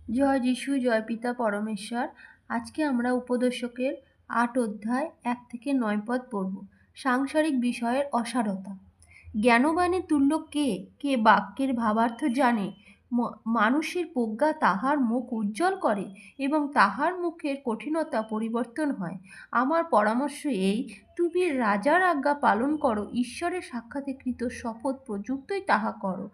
জয় যিশু, জয় পিতা পরমেশ্বর। আজকে আমরা উপদেশকের ৮ অধ্যায় ১ থেকে ৯ পদ পড়ব। সাংসারিক বিষয়ের অসারতা। জ্ঞানবানের তুল্য কে? কে বাক্যের ভাবার্থ জানে? মানুষের প্রজ্ঞা তাহার মুখ উজ্জ্বল করে এবং তাহার মুখের কঠিনতা পরিবর্তন হয়। আমার পরামর্শ এই, তুমি রাজার আজ্ঞা পালন করো, ঈশ্বরের সাক্ষাতে কৃত শপথ প্রযুক্তই তাহা করো।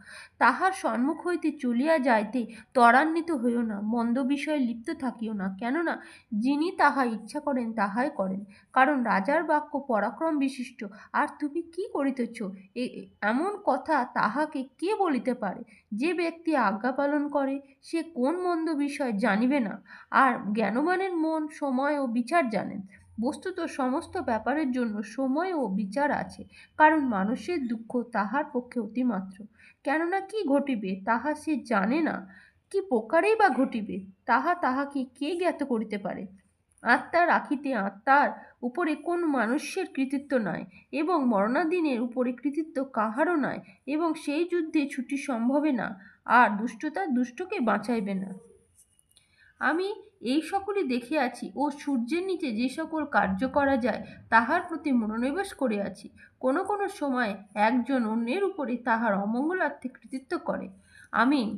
তাহার সম্মুখ হইতে চলিয়া যাইতে ত্বরান্বিত হইও না, মন্দ বিষয়ে লিপ্ত থাকিও না, কেননা যিনি তাহা ইচ্ছা করেন তাহাই করেন। কারণ রাজার বাক্য পরাক্রম বিশিষ্ট। আর তুমি কি করিতেছ এমন কথা তাহাকে কে বলিতে পারে? যে ব্যক্তি আজ্ঞা পালন করে সে কোন মন্দ বিষয় জানিবে না। আর জ্ঞানবানের মন সময় ও বিচার জানেন। বস্তুত সমস্ত ব্যাপারের জন্য সময় ও বিচার আছে, কারণ মানুষের দুঃখ তাহার পক্ষে অতিমাত্র। কেননা কি ঘটিবে তাহা সে জানে না, কি প্রকারেই বা ঘটিবে তাহা তাহাকে কে জ্ঞাত করিতে পারে। আত্মা রাখিতে আত্মার উপরে কোন মানুষের কৃতিত্ব নাই, এবং মরণাধীনের উপরে কৃতিত্ব কাহারও নাই, এবং সেই যুদ্ধে ছুটি সম্ভবে না, আর দুষ্টতা দুষ্টকে বাঁচাইবে না। আমি এই সকলই দেখিয়াছি ও সূর্যের নিচে যে সকল কার্য করা যায় তাহার প্রতি মনোনিবেশ করিয়াছি। কোনো কোনো সময় একজন অন্যের উপরে তাহার অমঙ্গলার্থে কৃতিত্ব করে। আমিন।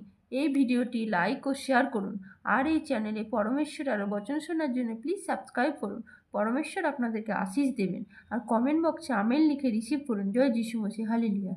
এই ভিডিওটি লাইক ও শেয়ার করুন, আর এই চ্যানেলে পরমেশ্বর আরও বচন শোনার জন্য প্লিজ সাবস্ক্রাইব করুন। পরমেশ্বর আপনাদেরকে আশীষ দেবেন। আর কমেন্ট বক্সে আমেন লিখে রিসিভ করুন। জয় যিশু মসিহ। হালেলুয়া।